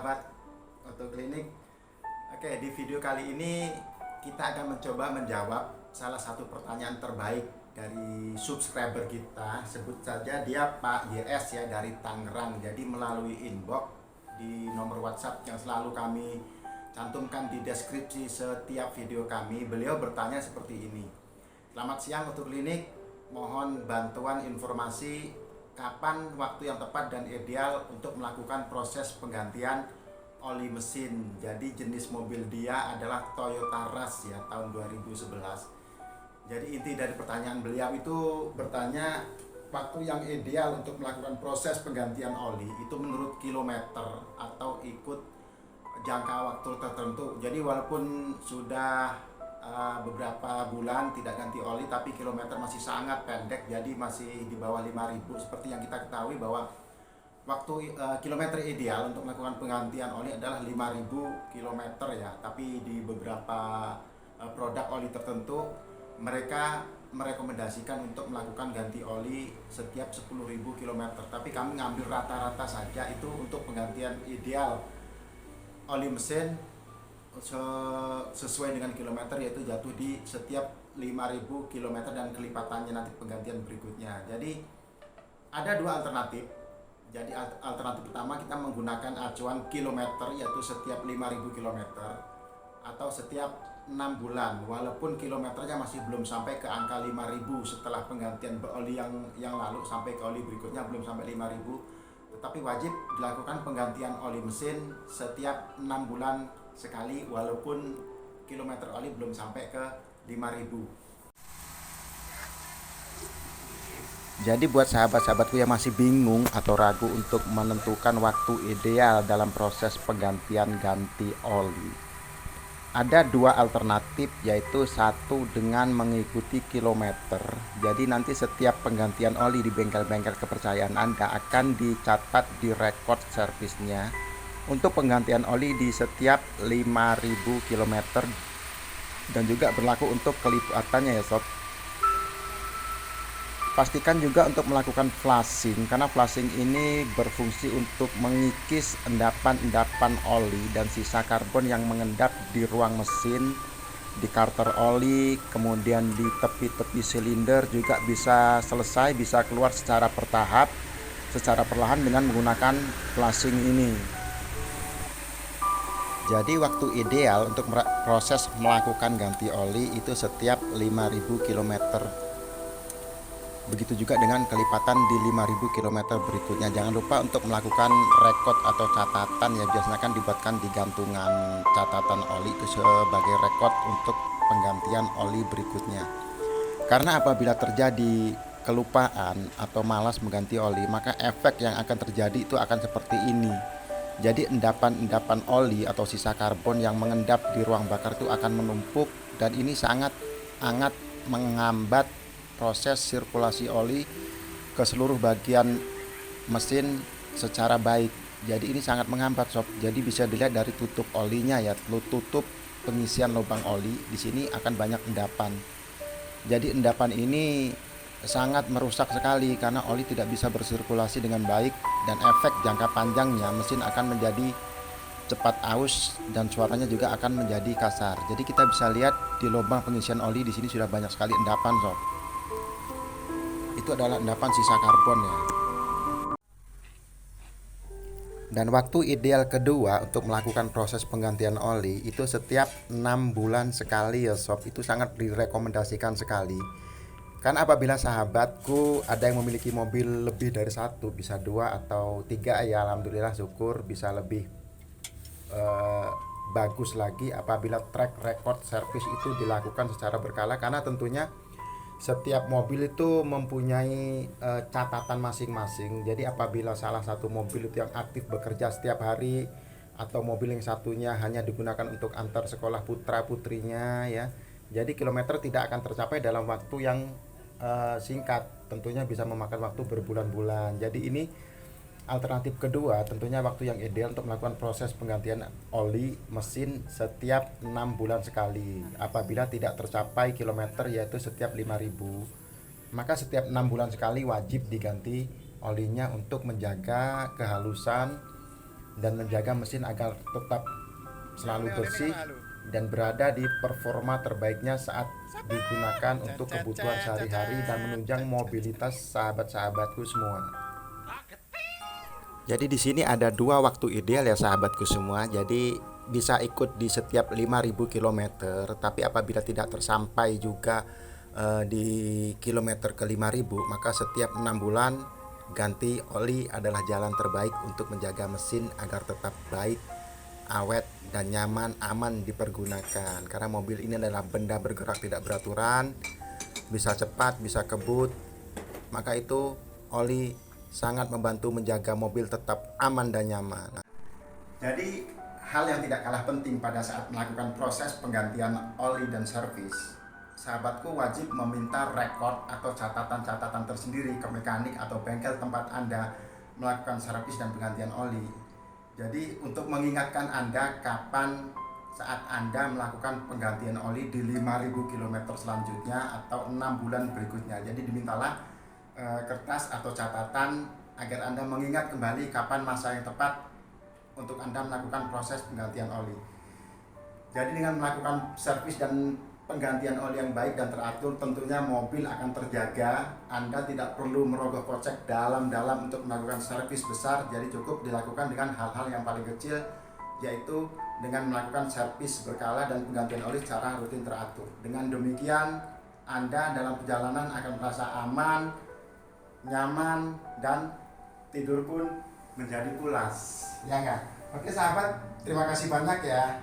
sahabat Otoklinik. Oke, di video kali ini kita akan mencoba menjawab salah satu pertanyaan terbaik dari subscriber kita. Sebut saja dia Pak YS ya, dari Tangerang. Jadi melalui inbox di nomor WhatsApp yang selalu kami cantumkan di deskripsi setiap video kami, beliau bertanya seperti ini. Selamat siang Otoklinik, mohon bantuan informasi kapan waktu yang tepat dan ideal untuk melakukan proses penggantian oli mesin. Jadi jenis mobil dia adalah Toyota Rush ya, tahun 2011. Jadi inti dari pertanyaan beliau itu bertanya waktu yang ideal untuk melakukan proses penggantian oli itu menurut kilometer atau ikut jangka waktu tertentu. Jadi walaupun sudah beberapa bulan tidak ganti oli, tapi kilometer masih sangat pendek, jadi masih di bawah 5.000. Seperti yang kita ketahui bahwa waktu kilometer ideal untuk melakukan penggantian oli adalah 5.000 kilometer ya. Tapi di beberapa produk oli tertentu mereka merekomendasikan untuk melakukan ganti oli setiap 10.000 kilometer. Tapi kami ngambil rata-rata saja itu untuk penggantian ideal oli mesin sesuai dengan kilometer, yaitu jatuh di setiap 5.000 km dan kelipatannya nanti penggantian berikutnya. Jadi ada dua alternatif. Jadi alternatif pertama kita menggunakan acuan kilometer, yaitu setiap 5.000 km atau setiap 6 bulan, walaupun kilometernya masih belum sampai ke angka 5.000 setelah penggantian oli yang lalu sampai ke oli berikutnya belum sampai 5.000, tetapi wajib dilakukan penggantian oli mesin setiap 6 bulan sekali, walaupun kilometer oli belum sampai ke 5.000. Jadi buat sahabat-sahabatku yang masih bingung atau ragu untuk menentukan waktu ideal dalam proses penggantian ganti oli, ada dua alternatif, yaitu satu dengan mengikuti kilometer. Jadi nanti setiap penggantian oli di bengkel-bengkel kepercayaan Anda akan dicatat di record servisnya untuk penggantian oli di setiap 5.000 km, dan juga berlaku untuk kelipatannya ya sob. Pastikan juga untuk melakukan flushing, karena flushing ini berfungsi untuk mengikis endapan-endapan oli dan sisa karbon yang mengendap di ruang mesin, di karter oli, kemudian di tepi-tepi silinder juga bisa selesai, bisa keluar secara bertahap, secara perlahan dengan menggunakan flushing ini. Jadi waktu ideal untuk proses melakukan ganti oli itu setiap 5.000 km. Begitu juga dengan kelipatan di 5.000 km berikutnya. Jangan lupa untuk melakukan rekod atau catatan ya, biasanya kan dibuatkan di gantungan catatan oli itu sebagai rekod untuk penggantian oli berikutnya. Karena apabila terjadi kelupaan atau malas mengganti oli, maka efek yang akan terjadi itu akan seperti ini. Jadi endapan-endapan oli atau sisa karbon yang mengendap di ruang bakar itu akan menumpuk, dan ini sangat menghambat proses sirkulasi oli ke seluruh bagian mesin secara baik. Jadi ini sangat menghambat sob. Jadi bisa dilihat dari tutup olinya ya, tutup pengisian lubang oli di sini akan banyak endapan. Jadi endapan ini sangat merusak sekali karena oli tidak bisa bersirkulasi dengan baik, dan efek jangka panjangnya mesin akan menjadi cepat aus dan suaranya juga akan menjadi kasar. Jadi kita bisa lihat di lubang pengisian oli di sini sudah banyak sekali endapan sob. Itu adalah endapan sisa karbon ya. Dan waktu ideal kedua untuk melakukan proses penggantian oli itu setiap 6 bulan sekali ya sob. Itu sangat direkomendasikan sekali. Kan apabila sahabatku ada yang memiliki mobil lebih dari satu, bisa 2 atau 3 ya, alhamdulillah syukur, bisa lebih bagus lagi apabila track record service itu dilakukan secara berkala, karena tentunya setiap mobil itu mempunyai catatan masing-masing. Jadi apabila salah satu mobil itu yang aktif bekerja setiap hari, atau mobil yang satunya hanya digunakan untuk antar sekolah putra putrinya ya, jadi kilometer tidak akan tercapai dalam waktu yang singkat, tentunya bisa memakan waktu berbulan-bulan. Jadi ini alternatif kedua, tentunya waktu yang ideal untuk melakukan proses penggantian oli mesin setiap 6 bulan sekali. Apabila tidak tercapai kilometer, yaitu setiap 5.000, maka setiap 6 bulan sekali wajib diganti olinya untuk menjaga kehalusan dan menjaga mesin agar tetap selalu bersih dan berada di performa terbaiknya saat digunakan untuk kebutuhan sehari-hari dan menunjang mobilitas sahabat-sahabatku semua. Jadi di sini ada dua waktu ideal ya sahabatku semua. Jadi bisa ikut di setiap 5.000 km, tapi apabila tidak tersampai juga di kilometer ke 5.000, maka setiap 6 bulan ganti oli adalah jalan terbaik untuk menjaga mesin agar tetap baik, awet dan nyaman, aman dipergunakan. Karena mobil ini adalah benda bergerak tidak beraturan, bisa cepat, bisa kebut. Maka itu oli sangat membantu menjaga mobil tetap aman dan nyaman. Jadi hal yang tidak kalah penting pada saat melakukan proses penggantian oli dan servis, sahabatku wajib meminta rekod atau catatan-catatan tersendiri ke mekanik atau bengkel tempat Anda melakukan servis dan penggantian oli. Jadi untuk mengingatkan Anda kapan saat Anda melakukan penggantian oli di 5.000 km selanjutnya atau 6 bulan berikutnya. Jadi dimintalah kertas atau catatan agar Anda mengingat kembali kapan masa yang tepat untuk Anda melakukan proses penggantian oli. Jadi dengan melakukan servis dan penggantian oli yang baik dan teratur, tentunya mobil akan terjaga. Anda tidak perlu merogoh kocek dalam-dalam untuk melakukan servis besar. Jadi cukup dilakukan dengan hal-hal yang paling kecil, yaitu dengan melakukan servis berkala dan penggantian oli secara rutin teratur. Dengan demikian Anda dalam perjalanan akan merasa aman, nyaman, dan tidur pun menjadi pulas. Ya enggak? Oke sahabat, terima kasih banyak ya.